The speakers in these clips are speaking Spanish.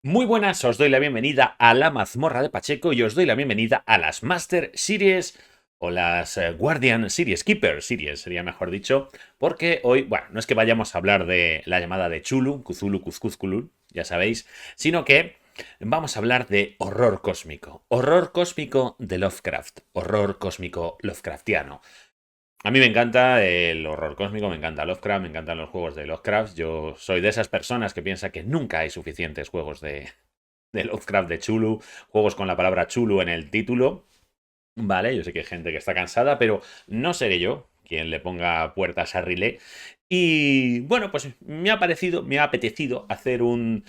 Muy buenas, os doy la bienvenida a la mazmorra de Pacheco y os doy la bienvenida a las Master Series o las Guardian Series, Keeper Series sería mejor dicho, porque hoy, bueno, no es que vayamos a hablar de la llamada de Chulu, Cthulhu, Cthulhu, ya sabéis, sino que vamos a hablar de horror cósmico de Lovecraft, horror cósmico Lovecraftiano. A mí me encanta el horror cósmico, me encanta Lovecraft, me encantan los juegos de Lovecraft. Yo soy de esas personas que piensa que nunca hay suficientes juegos de Lovecraft de Chulu, juegos con la palabra Chulu en el título. Vale, yo sé que hay gente que está cansada, pero no seré yo quien le ponga puertas a Riley. Y bueno, pues me ha apetecido hacer un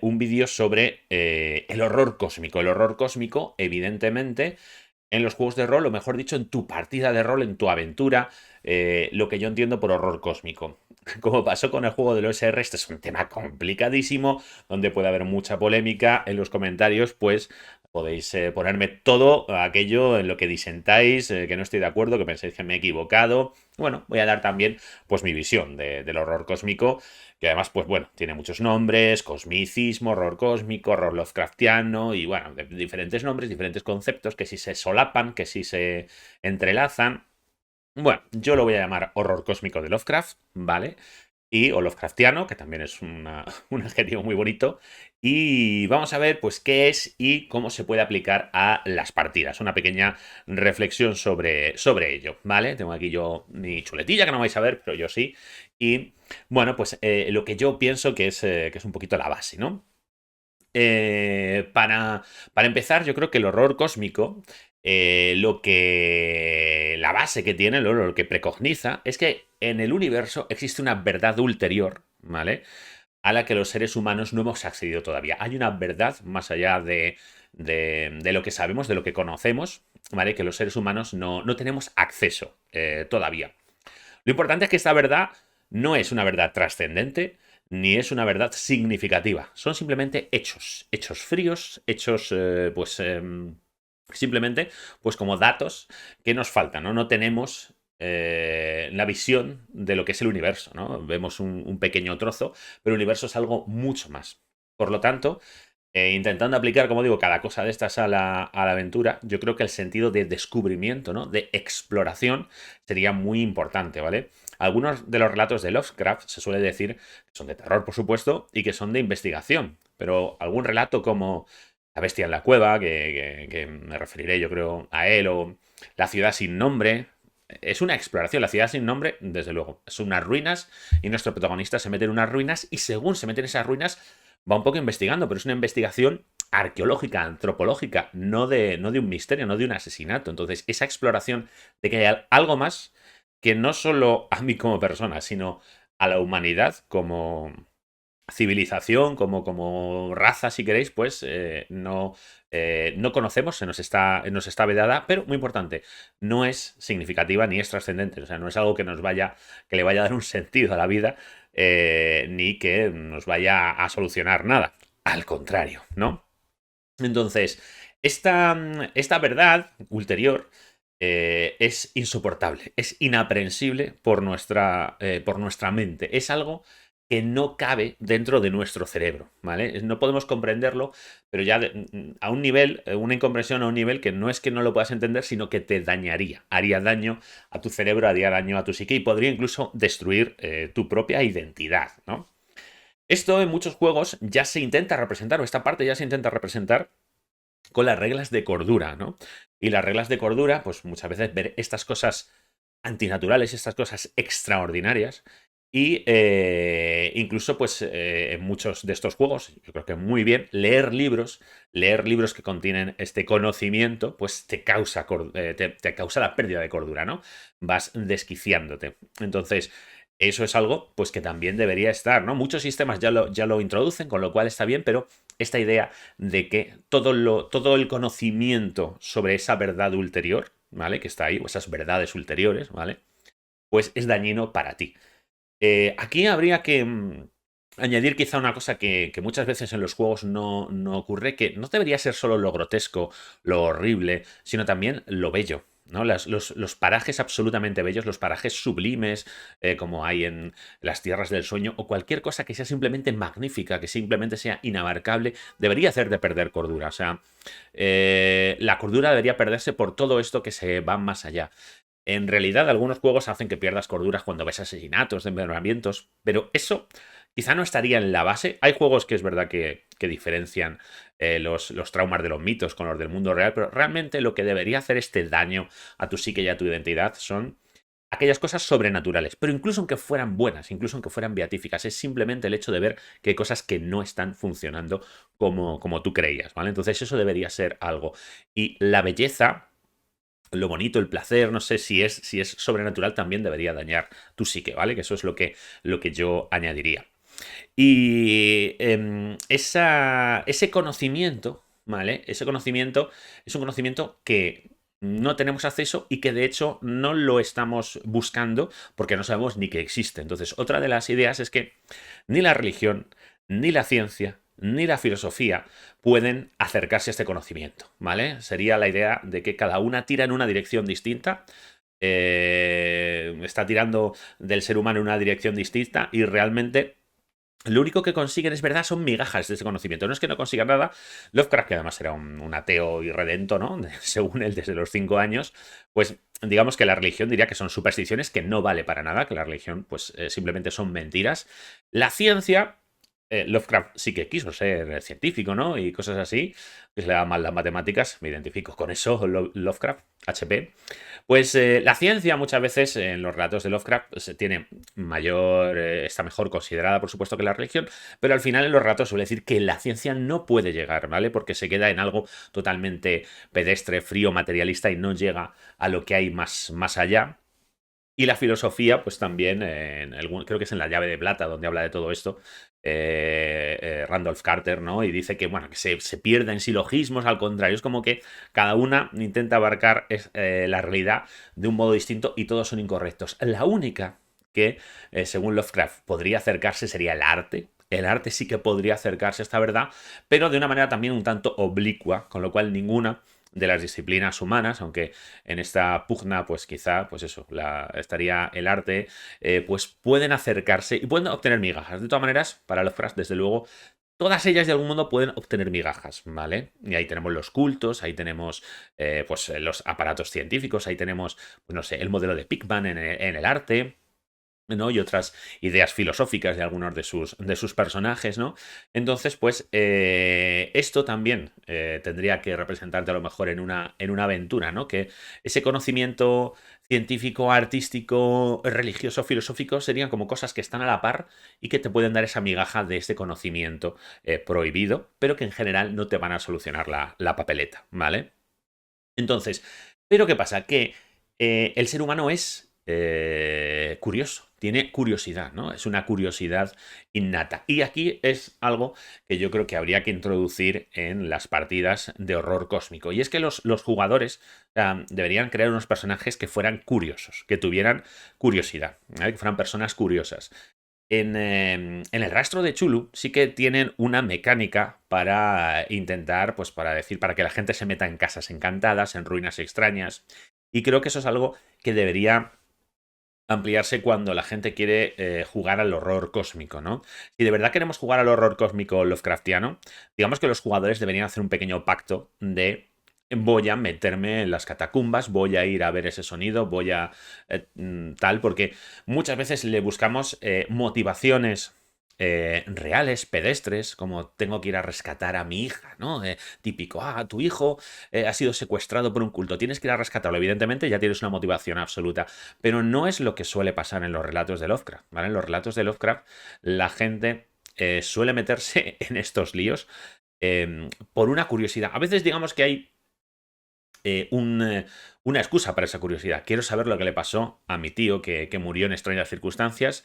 vídeo sobre el horror cósmico. El horror cósmico, evidentemente, en los juegos de rol, o mejor dicho, en tu partida de rol, en tu aventura, lo que yo entiendo por horror cósmico. Como pasó con el juego del OSR, este es un tema complicadísimo, donde puede haber mucha polémica. En los comentarios, pues podéis ponerme todo aquello en lo que disentáis, que no estoy de acuerdo, que pensáis que me he equivocado. Bueno, voy a dar también pues mi visión del horror cósmico, que además, pues bueno, tiene muchos nombres: cosmicismo, horror cósmico, horror Lovecraftiano, y bueno, diferentes nombres, diferentes conceptos que si se solapan, que si se entrelazan. Bueno, yo lo voy a llamar horror cósmico de Lovecraft, ¿vale? O Lovecraftiano, que también es un adjetivo muy bonito. Y vamos a ver, pues, qué es y cómo se puede aplicar a las partidas. Una pequeña reflexión sobre ello, ¿vale? Tengo aquí yo mi chuletilla, que no vais a ver, pero yo sí. Y, bueno, pues lo que yo pienso que es un poquito la base, ¿no? Para empezar, yo creo que el horror cósmico, la base que tiene, lo que precogniza, es que en el universo existe una verdad ulterior, ¿vale? A la que los seres humanos no hemos accedido todavía. Hay una verdad más allá de lo que sabemos, de lo que conocemos, ¿vale? Que los seres humanos no tenemos acceso todavía. Lo importante es que esta verdad no es una verdad trascendente, ni es una verdad significativa. Son simplemente hechos, hechos fríos, hechos, simplemente, pues como datos que nos faltan, ¿no? No tenemos la visión de lo que es el universo, ¿no? Vemos un pequeño trozo, pero el universo es algo mucho más. Por lo tanto, intentando aplicar, como digo, cada cosa de estas a la aventura, yo creo que el sentido de descubrimiento, ¿no? De exploración sería muy importante, ¿vale? Algunos de los relatos de Lovecraft se suele decir que son de terror, por supuesto, y que son de investigación, pero algún relato como La bestia en la cueva, que me referiré yo creo a él, o La ciudad sin nombre, es una exploración. La ciudad sin nombre, desde luego, son unas ruinas y nuestro protagonista se mete en unas ruinas y según se mete en esas ruinas va un poco investigando, pero es una investigación arqueológica, antropológica, no de un misterio, no de un asesinato. Entonces, esa exploración de que hay algo más que no solo a mí como persona, sino a la humanidad como civilización, como raza, si queréis, pues no conocemos, nos está vedada, pero muy importante, no es significativa ni es trascendente, o sea, no es algo que le vaya a dar un sentido a la vida, ni que nos vaya a solucionar nada. Al contrario, ¿no? Entonces, esta verdad ulterior es insoportable, es inaprensible por nuestra mente. Es algo que no cabe dentro de nuestro cerebro, ¿vale? No podemos comprenderlo, pero ya a un nivel, una incomprensión a un nivel que no es que no lo puedas entender, sino que te dañaría. Haría daño a tu cerebro, haría daño a tu psique y podría incluso destruir tu propia identidad, ¿no? Esto en muchos juegos ya se intenta representar, o esta parte ya se intenta representar con las reglas de cordura, ¿no? Y las reglas de cordura, pues muchas veces ver estas cosas antinaturales, estas cosas extraordinarias, y incluso, pues, en muchos de estos juegos, yo creo que muy bien, leer libros que contienen este conocimiento, pues te causa la pérdida de cordura, ¿no? Vas desquiciándote. Entonces, eso es algo, pues, que también debería estar, ¿no? Muchos sistemas ya lo introducen, con lo cual está bien, pero esta idea de que todo el conocimiento sobre esa verdad ulterior, ¿vale? Que está ahí, o esas verdades ulteriores, ¿vale? Pues es dañino para ti. Aquí habría que añadir quizá una cosa que muchas veces en los juegos no ocurre, que no debería ser solo lo grotesco, lo horrible, sino también lo bello. ¿no? Los parajes absolutamente bellos, los parajes sublimes, como hay en las tierras del sueño, o cualquier cosa que sea simplemente magnífica, que simplemente sea inabarcable, debería hacerte perder cordura. O sea, la cordura debería perderse por todo esto que se va más allá. En realidad, algunos juegos hacen que pierdas corduras cuando ves asesinatos, desmembramientos, pero eso quizá no estaría en la base. Hay juegos que es verdad que diferencian los traumas de los mitos con los del mundo real, pero realmente lo que debería hacer este daño a tu psique y a tu identidad son aquellas cosas sobrenaturales, pero incluso aunque fueran buenas, incluso aunque fueran beatíficas, es simplemente el hecho de ver que hay cosas que no están funcionando como tú creías, ¿vale? Entonces eso debería ser algo. Y la belleza, lo bonito, el placer, no sé si es sobrenatural, también debería dañar tu psique, ¿vale? Que eso es lo que yo añadiría. Y ese conocimiento, ¿vale? Ese conocimiento es un conocimiento que no tenemos acceso y que de hecho no lo estamos buscando porque no sabemos ni que existe. Entonces, otra de las ideas es que ni la religión, ni la ciencia, ni la filosofía pueden acercarse a este conocimiento, ¿vale? Sería la idea de que cada una tira en una dirección distinta, está tirando del ser humano en una dirección distinta y realmente lo único que consiguen, es verdad, son migajas de ese conocimiento. No es que no consigan nada. Lovecraft, que además era un ateo irredento, ¿no? Según él, desde los 5 años, pues digamos que la religión diría que son supersticiones, que no vale para nada, que la religión, pues simplemente son mentiras. La ciencia, Lovecraft sí que quiso ser científico, ¿no? Y cosas así. Que se le da mal las matemáticas, me identifico con eso, Lovecraft, HP. Pues la ciencia muchas veces en los relatos de Lovecraft se tiene está mejor considerada, por supuesto, que la religión, pero al final en los relatos suele decir que la ciencia no puede llegar, ¿vale? Porque se queda en algo totalmente pedestre, frío, materialista y no llega a lo que hay más allá. Y la filosofía, pues también, creo que es en La llave de plata donde habla de todo esto, Randolph Carter, ¿no? Y dice que, bueno, que se pierde en silogismos, al contrario, es como que cada una intenta abarcar la realidad de un modo distinto y todos son incorrectos. La única que, según Lovecraft, podría acercarse sería el arte. El arte sí que podría acercarse a esta verdad, pero de una manera también un tanto oblicua, con lo cual ninguna de las disciplinas humanas, aunque en esta pugna, pues quizá, pues eso, estaría el arte, pues pueden acercarse y pueden obtener migajas. De todas maneras, para los Lovecraft, desde luego, todas ellas de algún modo pueden obtener migajas, ¿vale? Y ahí tenemos los cultos, ahí tenemos pues los aparatos científicos, ahí tenemos, pues no sé, el modelo de Pigman en el arte, ¿no? Y otras ideas filosóficas de algunos de sus personajes, ¿no? Entonces, pues, esto también tendría que representarte a lo mejor en una aventura, ¿no? Que ese conocimiento científico, artístico, religioso, filosófico serían como cosas que están a la par y que te pueden dar esa migaja de este conocimiento prohibido, pero que en general no te van a solucionar la papeleta, ¿vale? Entonces, ¿pero qué pasa? Que el ser humano es curioso, tiene curiosidad, ¿no? Es una curiosidad innata. Y aquí es algo que yo creo que habría que introducir en las partidas de horror cósmico. Y es que los jugadores deberían crear unos personajes que fueran curiosos, que tuvieran curiosidad, ¿vale? Que fueran personas curiosas. En el rastro de Chulu sí que tienen una mecánica para intentar, pues para decir, para que la gente se meta en casas encantadas, en ruinas extrañas. Y creo que eso es algo que debería ampliarse cuando la gente quiere jugar al horror cósmico, ¿no? Si de verdad queremos jugar al horror cósmico Lovecraftiano, digamos que los jugadores deberían hacer un pequeño pacto de voy a meterme en las catacumbas, voy a ir a ver ese sonido, voy a tal, porque muchas veces le buscamos motivaciones reales, pedestres, como tengo que ir a rescatar a mi hija, ¿no? Típico, tu hijo ha sido secuestrado por un culto, tienes que ir a rescatarlo. Evidentemente ya tienes una motivación absoluta, pero no es lo que suele pasar en los relatos de Lovecraft, ¿vale? En los relatos de Lovecraft la gente suele meterse en estos líos por una curiosidad. A veces digamos que hay una excusa para esa curiosidad. Quiero saber lo que le pasó a mi tío que murió en extrañas circunstancias.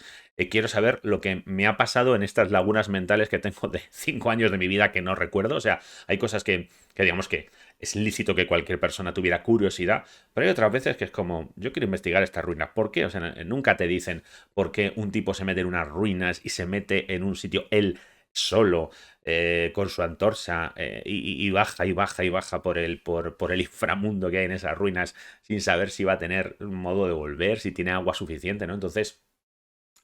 Quiero saber lo que me ha pasado en estas lagunas mentales que tengo de 5 años de mi vida que no recuerdo. O sea, hay cosas que digamos que es lícito que cualquier persona tuviera curiosidad, pero hay otras veces que es como, yo quiero investigar estas ruinas. ¿Por qué? O sea, nunca te dicen por qué un tipo se mete en unas ruinas y se mete en un sitio él solo, con su antorcha y baja y baja y baja por el inframundo que hay en esas ruinas sin saber si va a tener un modo de volver, si tiene agua suficiente, ¿no? Entonces,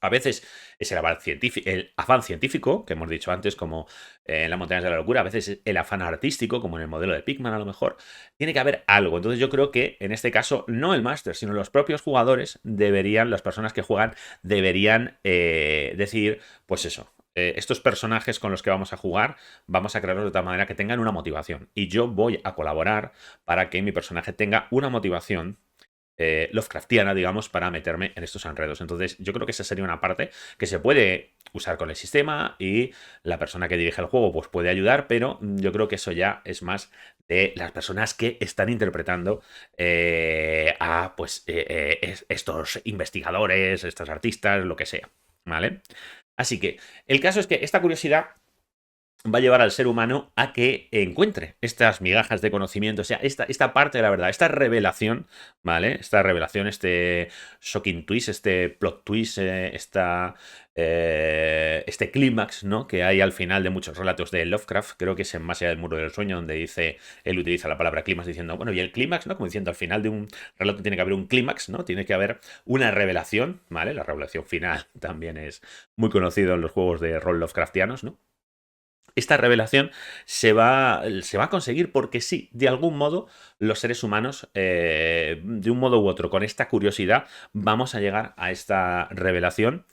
a veces es el afán científico, que hemos dicho antes, como en las montañas de la locura, a veces es el afán artístico, como en el modelo de Pikmin a lo mejor. Tiene que haber algo. Entonces yo creo que en este caso no el máster, sino los propios jugadores deberían, las personas que juegan, deberían decidir, pues eso. Estos personajes con los que vamos a jugar, vamos a crearlos de tal manera que tengan una motivación. Y yo voy a colaborar para que mi personaje tenga una motivación Lovecraftiana, digamos, para meterme en estos enredos. Entonces, yo creo que esa sería una parte que se puede usar con el sistema y la persona que dirige el juego pues puede ayudar, pero yo creo que eso ya es más de las personas que están interpretando a pues estos investigadores, estos artistas, lo que sea, ¿vale? Así que el caso es que esta curiosidad va a llevar al ser humano a que encuentre estas migajas de conocimiento, o sea, esta parte de la verdad, esta revelación, ¿vale? Esta revelación, este shocking twist, este plot twist, este clímax, ¿no? Que hay al final de muchos relatos de Lovecraft, creo que es en Más allá del muro del sueño, donde dice, él utiliza la palabra clímax diciendo, bueno, y el clímax, ¿no? Como diciendo, al final de un relato tiene que haber un clímax, ¿no? Tiene que haber una revelación, ¿vale? La revelación final también es muy conocido en los juegos de rol Lovecraftianos, ¿no? Esta revelación se va a conseguir porque sí, de algún modo, los seres humanos, de un modo u otro, con esta curiosidad, vamos a llegar a esta revelación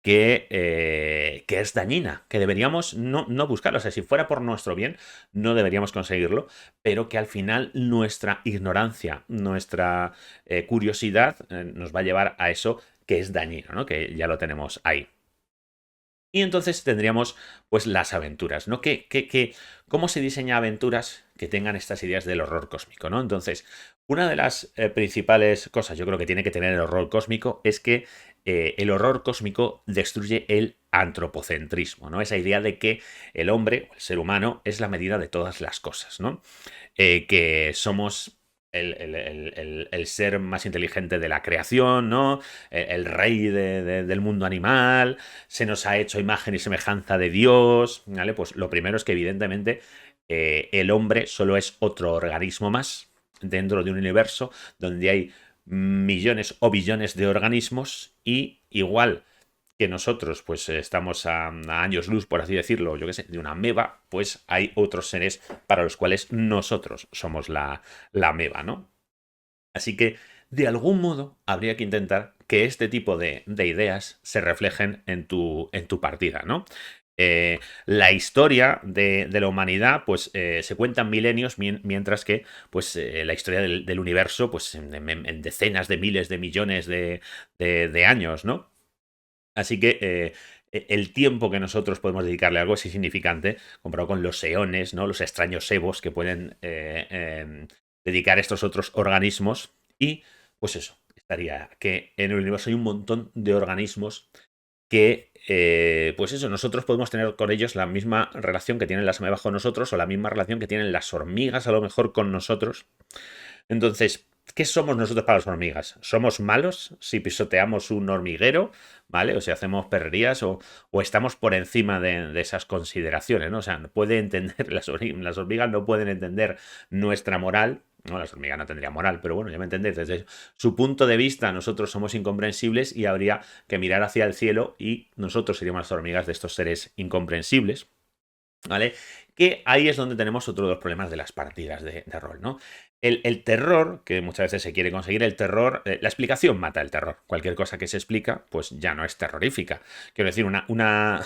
que es dañina, que deberíamos no buscarlo. O sea, si fuera por nuestro bien, no deberíamos conseguirlo, pero que al final nuestra ignorancia, nuestra curiosidad nos va a llevar a eso que es dañino, ¿no? Que ya lo tenemos ahí. Y entonces tendríamos pues las aventuras, ¿no? ¿Cómo se diseña aventuras que tengan estas ideas del horror cósmico, ¿no? Entonces, una de las principales cosas yo creo que tiene que tener el horror cósmico es que el horror cósmico destruye el antropocentrismo, ¿no? Esa idea de que el hombre, el ser humano, es la medida de todas las cosas, ¿no? Que somos el ser más inteligente de la creación, ¿no? El rey del mundo animal, se nos ha hecho imagen y semejanza de Dios, ¿vale? Pues lo primero es que evidentemente el hombre solo es otro organismo más dentro de un universo donde hay millones o billones de organismos y igual que nosotros pues estamos a años luz, por así decirlo, yo qué sé, de una ameba, pues hay otros seres para los cuales nosotros somos la ameba, ¿no? Así que, de algún modo, habría que intentar que este tipo de ideas se reflejen en tu partida, ¿no? La historia de la humanidad, pues, se cuenta en milenios, mientras que, pues, la historia del universo, pues, en decenas de miles de millones de años, ¿no? Así que el tiempo que nosotros podemos dedicarle a algo es insignificante comparado con los eones, ¿no? Los extraños evos que pueden dedicar estos otros organismos. Y pues eso, estaría que en el universo hay un montón de organismos que, pues eso, nosotros podemos tener con ellos la misma relación que tienen las amebas con nosotros o la misma relación que tienen las hormigas a lo mejor con nosotros. Entonces, ¿qué somos nosotros para las hormigas? ¿Somos malos si pisoteamos un hormiguero? ¿Vale? O si hacemos perrerías o estamos por encima de esas consideraciones, ¿no? O sea, puede entender, las hormigas no pueden entender nuestra moral. No, las hormigas no tendrían moral, pero bueno, ya me entendéis. Desde su punto de vista, nosotros somos incomprensibles y habría que mirar hacia el cielo y nosotros seríamos las hormigas de estos seres incomprensibles. ¿Vale? Que ahí es donde tenemos otro de los problemas de las partidas de rol, ¿no? El terror, que muchas veces se quiere conseguir, el terror, la explicación mata el terror. Cualquier cosa que se explica, pues ya no es terrorífica. Quiero decir, una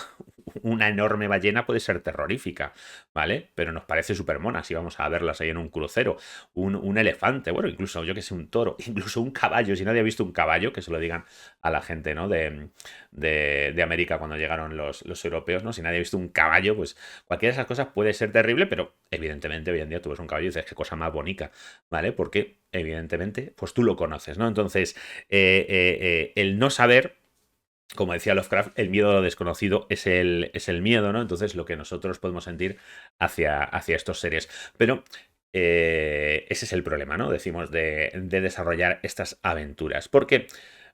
enorme ballena puede ser terrorífica, ¿vale? Pero nos parece súper mona si vamos a verlas ahí en un crucero. Un elefante, bueno, incluso yo que sé, un toro, incluso un caballo. Si nadie ha visto un caballo, que se lo digan a la gente, ¿no? De América cuando llegaron los europeos, ¿no? Si nadie ha visto un caballo, pues cualquiera de esas cosas puede ser terrible, pero evidentemente hoy en día tú ves un caballo y dices, qué cosa más bonita, ¿vale? Porque evidentemente, pues tú lo conoces, ¿no? Entonces, el no saber, como decía Lovecraft, el miedo a lo desconocido es el miedo, ¿no? Entonces, lo que nosotros podemos sentir hacia estos seres. Pero ese es el problema, ¿no? Decimos de desarrollar estas aventuras. Porque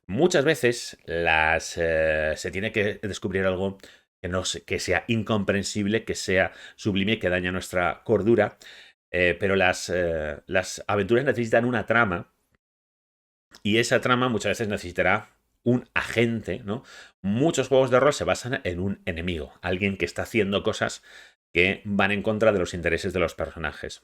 muchas veces se tiene que descubrir algo que sea incomprensible, que sea sublime, que daña nuestra cordura. Pero las aventuras necesitan una trama y esa trama muchas veces necesitará un agente, ¿no? Muchos juegos de rol se basan en un enemigo, alguien que está haciendo cosas que van en contra de los intereses de los personajes.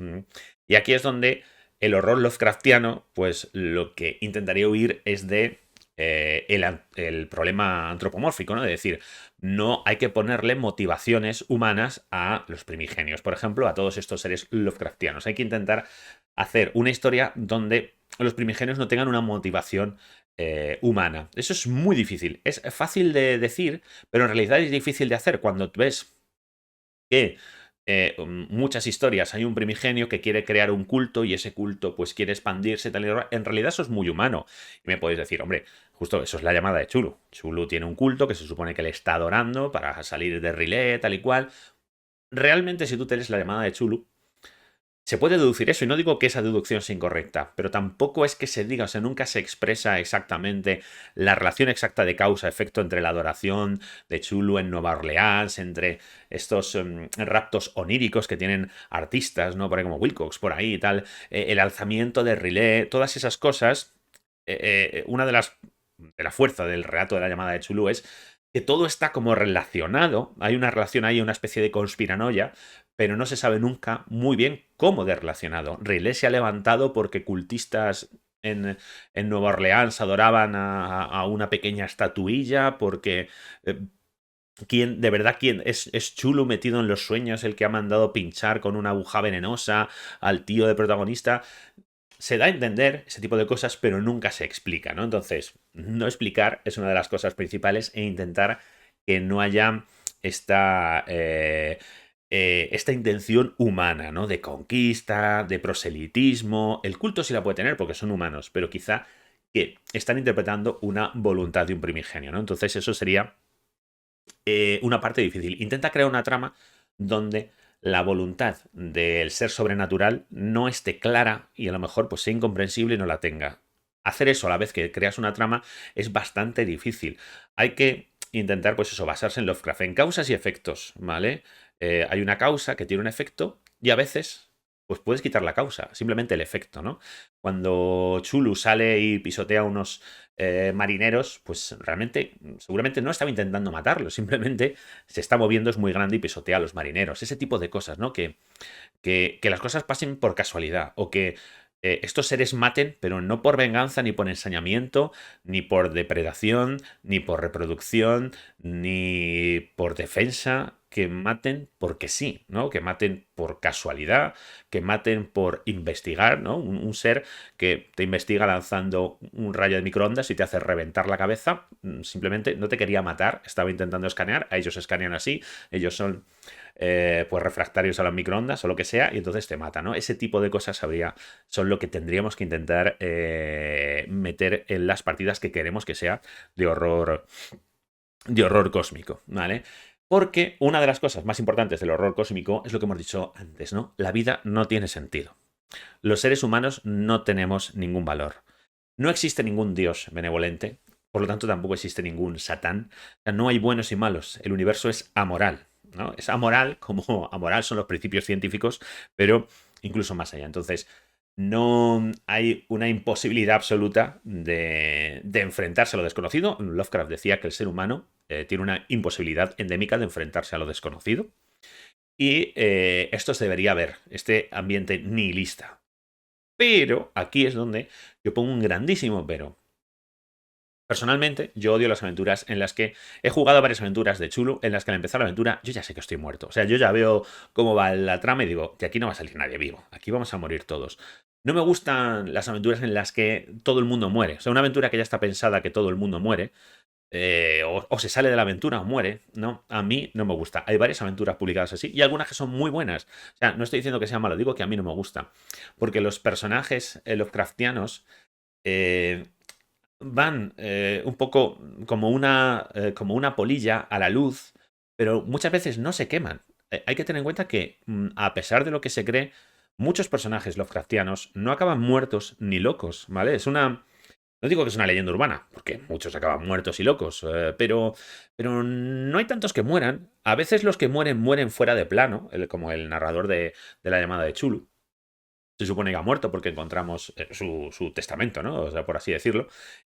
Y aquí es donde el horror Lovecraftiano, pues lo que intentaría huir es de el problema antropomórfico, ¿no? De decir, no hay que ponerle motivaciones humanas a los primigenios, por ejemplo, a todos estos seres Lovecraftianos. Hay que intentar hacer una historia donde los primigenios no tengan una motivación humana. Eso es muy difícil. Es fácil de decir, pero en realidad es difícil de hacer cuando ves que muchas historias hay un primigenio que quiere crear un culto y ese culto pues quiere expandirse tal y tal. En realidad eso es muy humano. Y me podéis decir, hombre, justo eso es la llamada de Chulu. Chulu tiene un culto que se supone que le está adorando para salir de Rilé, tal y cual. Realmente, si tú tienes la llamada de Chulu, se puede deducir eso, y no digo que esa deducción sea incorrecta, pero tampoco es que se diga, o sea, nunca se expresa exactamente la relación exacta de causa-efecto entre la adoración de Chulu en Nueva Orleans, entre estos raptos oníricos que tienen artistas, ¿no? Por ahí como Wilcox, por ahí y tal, el alzamiento de Rilé, todas esas cosas. Una de la fuerza del relato de la llamada de Chulu es que todo está como relacionado, hay una relación ahí, una especie de conspiranoia, pero no se sabe nunca muy bien cómo de relacionado. Riley se ha levantado porque cultistas en Nueva Orleans adoraban a una pequeña estatuilla, porque ¿quién, de verdad, quién es Chulo metido en los sueños el que ha mandado pinchar con una aguja venenosa al tío de protagonista? Se da a entender ese tipo de cosas, pero nunca se explica, ¿no? Entonces, no explicar es una de las cosas principales e intentar que no haya esta intención humana, ¿no? De conquista, de proselitismo. El culto sí la puede tener porque son humanos, pero quizá que están interpretando una voluntad de un primigenio, ¿no? Entonces, eso sería una parte difícil. Intenta crear una trama donde la voluntad del ser sobrenatural no esté clara y a lo mejor pues sea incomprensible y no la tenga. Hacer eso a la vez que creas una trama es bastante difícil. Hay que intentar, pues eso, basarse en Lovecraft, en causas y efectos, ¿vale? Hay una causa que tiene un efecto y a veces pues puedes quitar la causa, simplemente el efecto, ¿no? Cuando Chulu sale y pisotea unos marineros, pues realmente, seguramente no estaba intentando matarlos, simplemente se está moviendo, es muy grande y pisotea a los marineros. Ese tipo de cosas, ¿no? Que las cosas pasen por casualidad o que estos seres maten, pero no por venganza, ni por ensañamiento, ni por depredación, ni por reproducción, ni por defensa, que maten porque sí, ¿no? Que maten por casualidad, que maten por investigar, ¿no? Un ser que te investiga lanzando un rayo de microondas y te hace reventar la cabeza, simplemente no te quería matar, estaba intentando escanear, a ellos escanean así, ellos son pues refractarios a las microondas o lo que sea, y entonces te mata, ¿no? Ese tipo de cosas son lo que tendríamos que intentar meter en las partidas que queremos que sea de horror cósmico, ¿vale? Porque una de las cosas más importantes del horror cósmico es lo que hemos dicho antes, ¿no? La vida no tiene sentido. Los seres humanos no tenemos ningún valor. No existe ningún dios benevolente, por lo tanto tampoco existe ningún satán. O sea, no hay buenos y malos. El universo es amoral, ¿no? Es amoral, como amoral son los principios científicos, pero incluso más allá. Entonces, no hay una imposibilidad absoluta de enfrentarse a lo desconocido. Lovecraft decía que el ser humano tiene una imposibilidad endémica de enfrentarse a lo desconocido. Y esto se debería ver, este ambiente nihilista. Pero aquí es donde yo pongo un grandísimo pero. Personalmente, yo odio las aventuras en las que he jugado varias aventuras de Chulo, en las que al empezar la aventura yo ya sé que estoy muerto. O sea, yo ya veo cómo va la trama y digo, de aquí no va a salir nadie vivo, aquí vamos a morir todos. No me gustan las aventuras en las que todo el mundo muere. O sea, una aventura que ya está pensada que todo el mundo muere, o se sale de la aventura o muere, ¿no? A mí no me gusta. Hay varias aventuras publicadas así y algunas que son muy buenas. O sea, no estoy diciendo que sea malo, digo que a mí no me gusta. Porque los personajes Lovecraftianos eh, van un poco como una polilla a la luz, pero muchas veces no se queman. Hay que tener en cuenta que, a pesar de lo que se cree, muchos personajes Lovecraftianos no acaban muertos ni locos, ¿vale? Es una No digo que es una leyenda urbana, porque muchos acaban muertos y locos, pero no hay tantos que mueran. A veces los que mueren mueren fuera de plano, como el narrador de la llamada de Chulu. Se supone que ha muerto porque encontramos su testamento, ¿no? O sea, por así decirlo.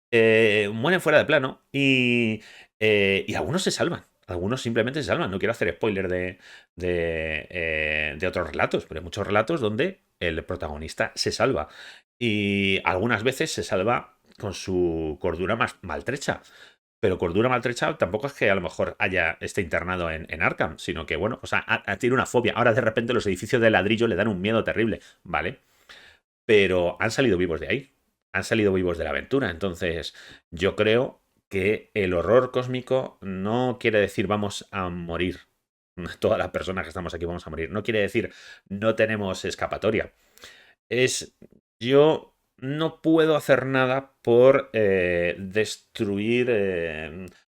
Mueren fuera de plano y algunos se salvan. Algunos simplemente se salvan. No quiero hacer spoiler de otros relatos, pero hay muchos relatos donde el protagonista se salva. Y algunas veces se salva con su cordura más maltrecha. Pero cordura maltrecha tampoco es que a lo mejor esté internado en Arkham, sino que, bueno, o sea, tiene una fobia. Ahora de repente los edificios de ladrillo le dan un miedo terrible, ¿vale? Pero han salido vivos de ahí, han salido vivos de la aventura. Entonces, yo creo que el horror cósmico no quiere decir vamos a morir. Todas las personas que estamos aquí vamos a morir. No quiere decir no tenemos escapatoria. Es yo no puedo hacer nada por destruir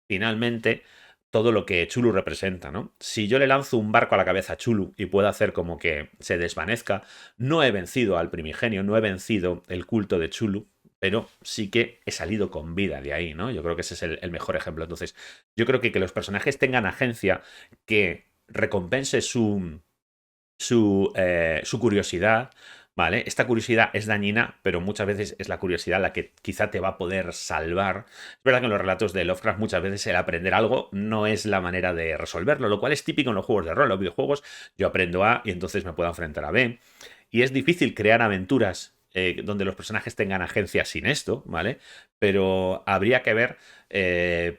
finalmente todo lo que Chulu representa, ¿no? Si yo le lanzo un barco a la cabeza a Chulu y puedo hacer como que se desvanezca, no he vencido al primigenio, no he vencido el culto de Chulu, pero sí que he salido con vida de ahí, ¿no? Yo creo que ese es el mejor ejemplo. Entonces, yo creo que los personajes tengan agencia, que recompense su curiosidad, ¿vale? Esta curiosidad es dañina, pero muchas veces es la curiosidad la que quizá te va a poder salvar. Es verdad que en los relatos de Lovecraft muchas veces el aprender algo no es la manera de resolverlo, lo cual es típico en los juegos de rol, los videojuegos. Yo aprendo A y entonces me puedo enfrentar a B. Y es difícil crear aventuras donde los personajes tengan agencia sin esto, ¿vale? Pero habría que ver,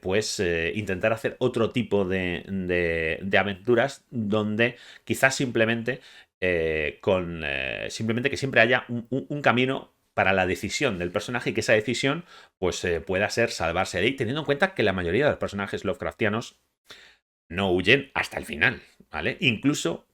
pues, intentar hacer otro tipo de aventuras donde quizás simplemente simplemente que siempre haya un camino para la decisión del personaje y que esa decisión pues pueda ser salvarse de ahí, teniendo en cuenta que la mayoría de los personajes Lovecraftianos no huyen hasta el final, ¿vale? Incluso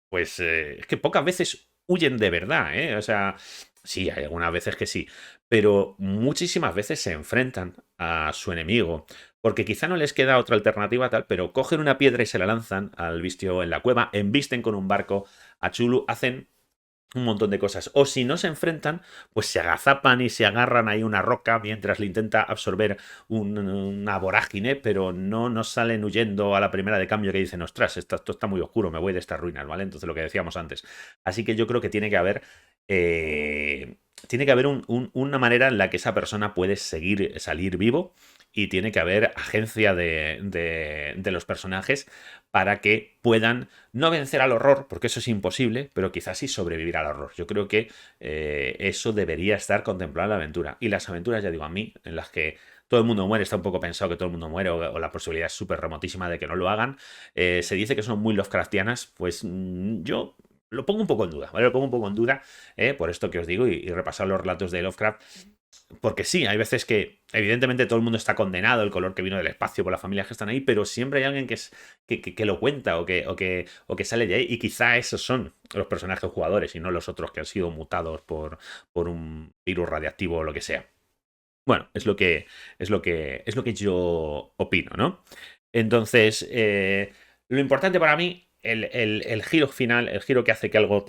pues es que pocas veces huyen de verdad, ¿eh? O sea, sí, hay algunas veces que sí, pero muchísimas veces se enfrentan a su enemigo, porque quizá no les queda otra alternativa tal, pero cogen una piedra y se la lanzan al bistio en la cueva, embisten con un barco a Chulu, hacen un montón de cosas. O si no se enfrentan, pues se agazapan y se agarran ahí una roca mientras le intenta absorber una vorágine, pero no salen huyendo a la primera de cambio que dicen, ostras, esto está muy oscuro, me voy de estas ruinas, ¿vale? Entonces lo que decíamos antes. Así que yo creo que tiene que haber... tiene que haber una manera en la que esa persona puede salir vivo y tiene que haber agencia de los personajes para que puedan no vencer al horror, porque eso es imposible, pero quizás sí sobrevivir al horror. Yo creo que eso debería estar contemplado en la aventura. Y las aventuras, ya digo, a mí, en las que todo el mundo muere, está un poco pensado que todo el mundo muere, o la posibilidad es súper remotísima de que no lo hagan, se dice que son muy Lovecraftianas, pues yo lo pongo un poco en duda, ¿vale? Lo pongo un poco en duda, por esto que os digo, y repasar los relatos de Lovecraft. Porque sí, hay veces que evidentemente todo el mundo está condenado, el color que vino del espacio por las familias que están ahí, pero siempre hay alguien que lo cuenta o que sale de ahí. Y quizá esos son los personajes jugadores y no los otros que han sido mutados por un virus radiactivo o lo que sea. Bueno, es lo que yo opino, ¿no? Entonces, lo importante para mí, el giro final, el giro que hace que algo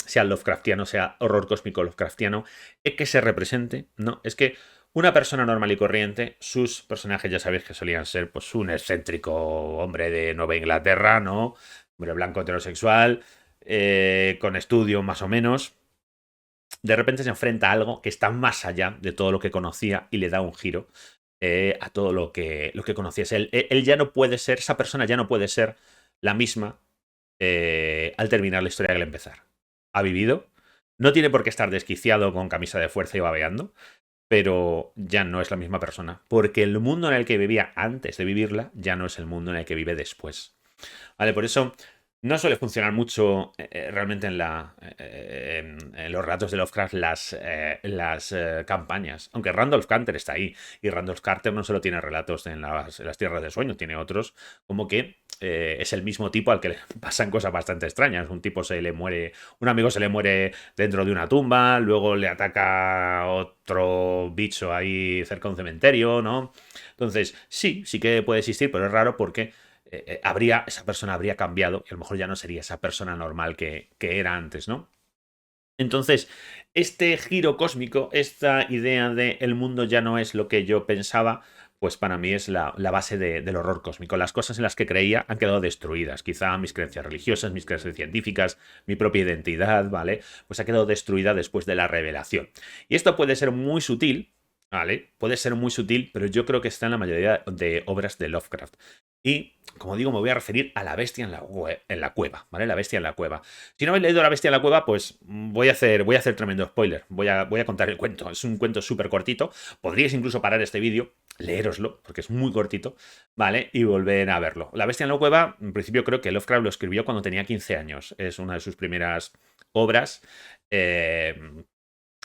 sea Lovecraftiano, sea horror cósmico Lovecraftiano, es que se represente, ¿no? Es que una persona normal y corriente, sus personajes ya sabéis que solían ser pues un excéntrico hombre de Nueva Inglaterra, ¿no? Hombre blanco heterosexual, con estudios más o menos, de repente se enfrenta a algo que está más allá de todo lo que conocía y le da un giro a todo lo que conocías. Él ya no puede ser, esa persona ya no puede ser la misma al terminar la historia que al empezar. Ha vivido, no tiene por qué estar desquiciado con camisa de fuerza y babeando, pero ya no es la misma persona, porque el mundo en el que vivía antes de vivirla ya no es el mundo en el que vive después. Vale, por eso no suele funcionar mucho realmente en los relatos de Lovecraft las campañas. Aunque Randolph Carter está ahí. Y Randolph Carter no solo tiene relatos en las Tierras de Sueño, tiene otros como que es el mismo tipo al que le pasan cosas bastante extrañas. Un amigo se le muere dentro de una tumba, luego le ataca otro bicho ahí cerca de un cementerio, ¿no? Entonces, sí que puede existir, pero es raro porque esa persona habría cambiado y a lo mejor ya no sería esa persona normal que era antes, ¿no? Entonces, este giro cósmico, esta idea de el mundo ya no es lo que yo pensaba, pues para mí es la base del horror cósmico. Las cosas en las que creía han quedado destruidas. Quizá mis creencias religiosas, mis creencias científicas, mi propia identidad, ¿vale? Pues ha quedado destruida después de la revelación. Y esto puede ser muy sutil, ¿vale? Puede ser muy sutil, pero yo creo que está en la mayoría de obras de Lovecraft. Y, como digo, me voy a referir a la bestia en la cueva, ¿vale? La bestia en la cueva. Si no habéis leído La bestia en la cueva, pues voy a hacer tremendo spoiler. Voy a contar el cuento. Es un cuento súper cortito. Podríais incluso parar este vídeo, leeroslo, porque es muy cortito, ¿vale? Y volver a verlo. La bestia en la cueva, en principio creo que Lovecraft lo escribió cuando tenía 15 años. Es una de sus primeras obras que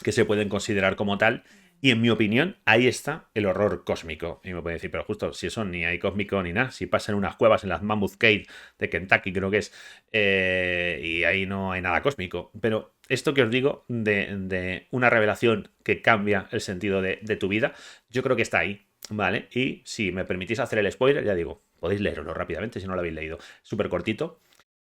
se pueden considerar como tal. Y en mi opinión, ahí está el horror cósmico. Y me pueden decir, pero justo, si eso ni hay cósmico ni nada, si pasa en unas cuevas en las Mammoth Cave de Kentucky, creo que es, y ahí no hay nada cósmico. Pero esto que os digo de una revelación que cambia el sentido de tu vida, yo creo que está ahí, ¿vale? Y si me permitís hacer el spoiler, ya digo, podéis leerlo rápidamente si no lo habéis leído. Súper cortito.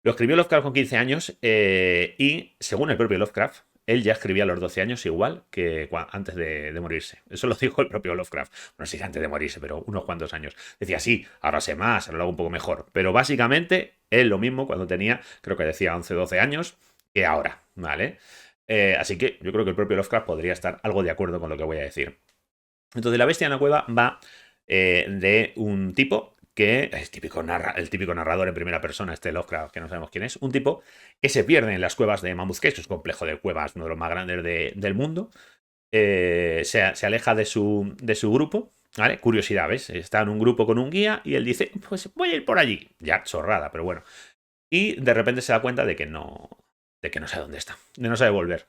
Lo escribió Lovecraft con 15 años y, según el propio Lovecraft, él ya escribía a los 12 años igual que antes de morirse. Eso lo dijo el propio Lovecraft. No sé si antes de morirse, pero unos cuantos años. Decía, sí, ahora sé más, ahora lo hago un poco mejor. Pero básicamente, él lo mismo cuando tenía, creo que decía 11, 12 años, que ahora, ¿vale? Así que yo creo que el propio Lovecraft podría estar algo de acuerdo con lo que voy a decir. Entonces, La bestia en la cueva va de un tipo que es el típico narrador en primera persona, este Lovecraft, que no sabemos quién es, un tipo que se pierde en las cuevas de Mammoth Cave, que es un complejo de cuevas, uno de los más grandes del mundo. Se aleja de su grupo, ¿vale? Curiosidad, ¿ves? Está en un grupo con un guía y él dice, pues voy a ir por allí. Ya, chorrada, pero bueno. Y de repente se da cuenta de que no sabe dónde está, de no sabe volver.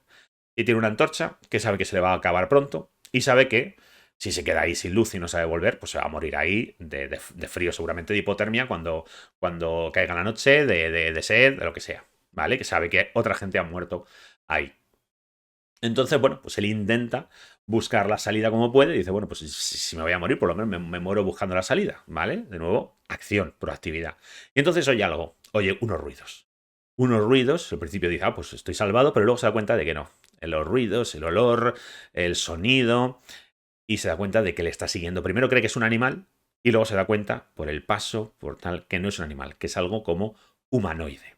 Y tiene una antorcha que sabe que se le va a acabar pronto y sabe que si se queda ahí sin luz y no sabe volver, pues se va a morir ahí de frío, seguramente de hipotermia cuando caiga la noche, de sed, de lo que sea, ¿vale? Que sabe que otra gente ha muerto ahí. Entonces, bueno, pues él intenta buscar la salida como puede y dice, bueno, pues si me voy a morir, por lo menos me muero buscando la salida, ¿vale? De nuevo, acción, proactividad. Y entonces oye algo, oye unos ruidos. Unos ruidos, al principio dice, ah, pues estoy salvado, pero luego se da cuenta de que no. Los ruidos, el olor, el sonido, y se da cuenta de que le está siguiendo. Primero cree que es un animal y luego se da cuenta, por el paso, por tal, que no es un animal, que es algo como humanoide.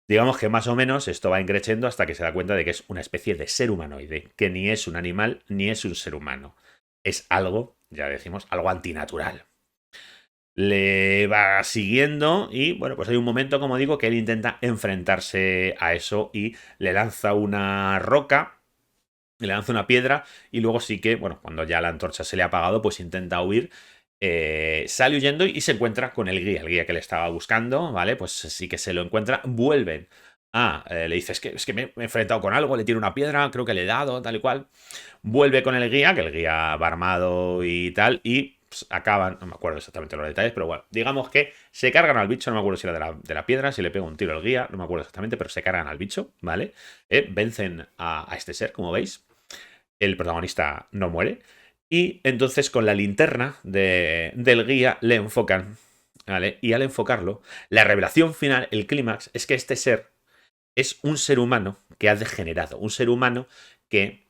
Digamos que más o menos esto va increciendo hasta que se da cuenta de que es una especie de ser humanoide, que ni es un animal ni es un ser humano. Es algo, ya decimos, algo antinatural. Le va siguiendo y, bueno, pues hay un momento, como digo, que él intenta enfrentarse a eso y le lanza una roca, le lanza una piedra y luego sí que, bueno, cuando ya la antorcha se le ha apagado, pues intenta huir. Sale huyendo y se encuentra con el guía que le estaba buscando, ¿vale? Pues sí que se lo encuentra, vuelven. Le dice, es que me he enfrentado con algo, le tiro una piedra, creo que le he dado, tal y cual. Vuelve con el guía, que el guía va armado y tal, y pues, acaban, no me acuerdo exactamente los detalles, pero bueno, digamos que se cargan al bicho, no me acuerdo si era de la piedra, si le pega un tiro al guía, no me acuerdo exactamente, pero se cargan al bicho, ¿vale? Vencen a este ser, como veis. El protagonista no muere. Y entonces con la linterna del guía le enfocan, ¿vale? Y al enfocarlo, la revelación final, el clímax, es que este ser es un ser humano que ha degenerado, un ser humano que,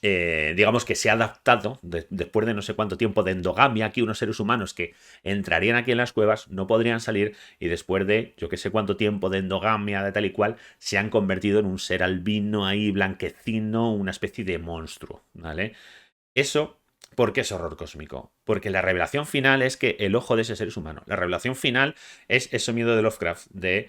digamos que se ha adaptado después de no sé cuánto tiempo de endogamia. Aquí unos seres humanos que entrarían aquí en las cuevas, no podrían salir y después de yo que sé cuánto tiempo de endogamia, de tal y cual, se han convertido en un ser albino ahí, blanquecino, una especie de monstruo, ¿vale? Eso, ¿por qué es horror cósmico? Porque la revelación final es que el ojo de ese ser es humano. La revelación final es ese miedo de Lovecraft de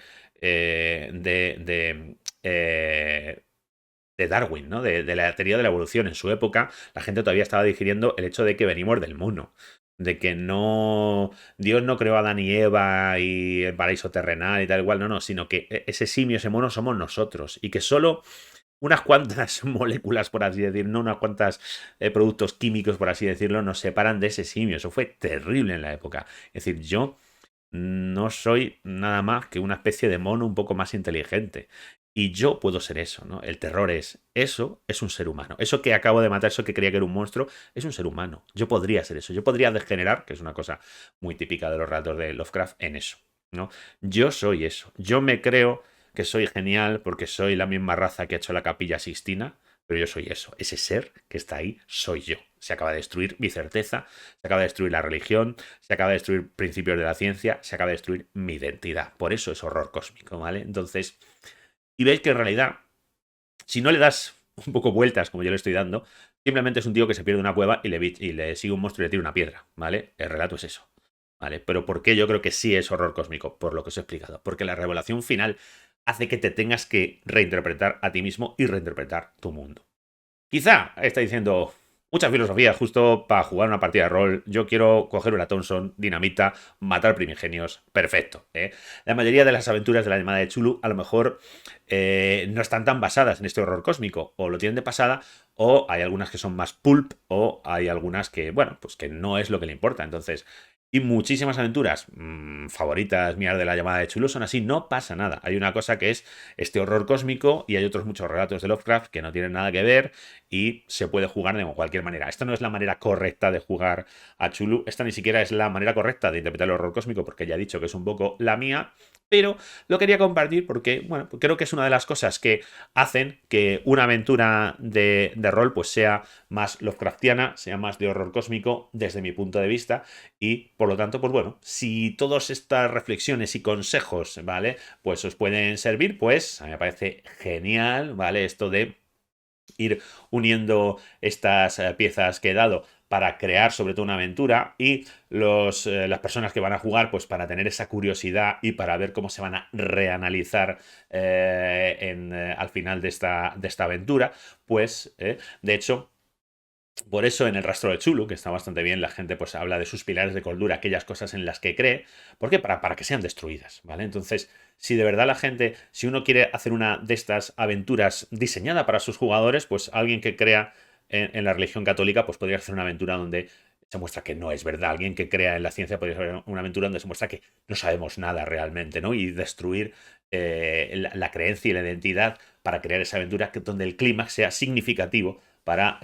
Darwin, ¿no? De la teoría de la evolución. En su época, la gente todavía estaba digiriendo el hecho de que venimos del mono. De que no. Dios no creó a Adán y Eva y el paraíso terrenal y tal igual, no, sino que ese simio, ese mono somos nosotros. Y que solo unas cuantas moléculas, por así decirlo, no unas cuantas productos químicos, por así decirlo, nos separan de ese simio. Eso fue terrible en la época. Es decir, yo no soy nada más que una especie de mono un poco más inteligente. Y yo puedo ser eso, ¿no? El terror es un ser humano. Eso que acabo de matar, eso que creía que era un monstruo, es un ser humano. Yo podría ser eso. Yo podría degenerar, que es una cosa muy típica de los relatos de Lovecraft, en eso, ¿no? Yo soy eso. Yo me creo que soy genial porque soy la misma raza que ha hecho la Capilla Sixtina, pero yo soy eso, ese ser que está ahí soy yo. Se acaba de destruir mi certeza, se acaba de destruir la religión, se acaba de destruir principios de la ciencia, se acaba de destruir mi identidad. Por eso es horror cósmico, ¿vale? Entonces, y veis que en realidad, si no le das un poco vueltas como yo le estoy dando, simplemente es un tío que se pierde una cueva y le sigue un monstruo y le tira una piedra, ¿vale? El relato es eso, ¿vale? Pero ¿por qué yo creo que sí es horror cósmico? Por lo que os he explicado. Porque la revelación final hace que te tengas que reinterpretar a ti mismo y reinterpretar tu mundo. Quizá está diciendo mucha filosofía justo para jugar una partida de rol. Yo quiero coger una Thompson, dinamita, matar primigenios. Perfecto. ¿Eh? La mayoría de las aventuras de la llamada de Chulu a lo mejor no están tan basadas en este horror cósmico. O lo tienen de pasada, o hay algunas que son más pulp, o hay algunas que, bueno, pues que no es lo que le importa. Entonces, y muchísimas aventuras favoritas mías de la llamada de Chulu son así, no pasa nada. Hay una cosa que es este horror cósmico y hay otros muchos relatos de Lovecraft que no tienen nada que ver y se puede jugar de cualquier manera. Esta no es la manera correcta de jugar a Chulu, esta ni siquiera es la manera correcta de interpretar el horror cósmico porque ya he dicho que es un poco la mía, pero lo quería compartir porque, bueno, creo que es una de las cosas que hacen que una aventura de rol pues sea más Lovecraftiana, sea más de horror cósmico desde mi punto de vista y por lo tanto, pues bueno, si todas estas reflexiones y consejos, ¿vale? Pues os pueden servir, pues a mí me parece genial, ¿vale? Esto de ir uniendo estas piezas que he dado para crear sobre todo una aventura y las personas que van a jugar pues para tener esa curiosidad y para ver cómo se van a reanalizar al final de esta aventura pues de hecho por eso en el rastro de Chulu, que está bastante bien, la gente pues habla de sus pilares de cordura, aquellas cosas en las que cree, ¿por qué? Para que sean destruidas, ¿vale? Entonces, si de verdad la gente, si uno quiere hacer una de estas aventuras diseñada para sus jugadores, pues alguien que crea en la religión católica, pues podría hacer una aventura donde se muestra que no es verdad. Alguien que crea en la ciencia podría hacer una aventura donde se muestra que no sabemos nada realmente, ¿no? Y destruir la creencia y la identidad para crear esa aventura donde el clímax sea significativo para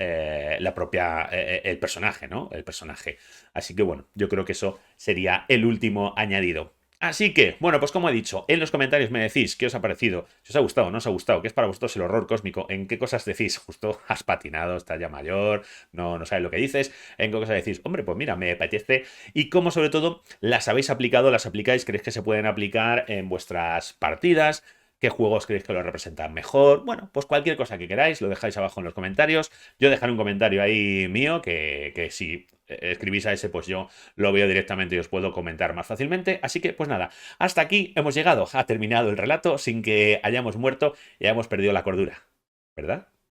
la propia el personaje, ¿no? El personaje. Así que bueno, yo creo que eso sería el último añadido. Así que, bueno, pues como he dicho, en los comentarios me decís qué os ha parecido, si os ha gustado o no os ha gustado, qué es para vosotros el horror cósmico, en qué cosas decís, justo has patinado, estás ya mayor, no sabes lo que dices, en qué cosas decís, hombre, pues mira, me apetece, y cómo sobre todo las habéis aplicado, las aplicáis, creéis que se pueden aplicar en vuestras partidas, qué juegos creéis que lo representan mejor. Bueno, pues cualquier cosa que queráis, lo dejáis abajo en los comentarios. Yo dejaré un comentario ahí mío que si escribís a ese, pues yo lo veo directamente y os puedo comentar más fácilmente. Así que, pues nada, hasta aquí hemos llegado. Ha terminado el relato sin que hayamos muerto y hayamos perdido la cordura, ¿verdad?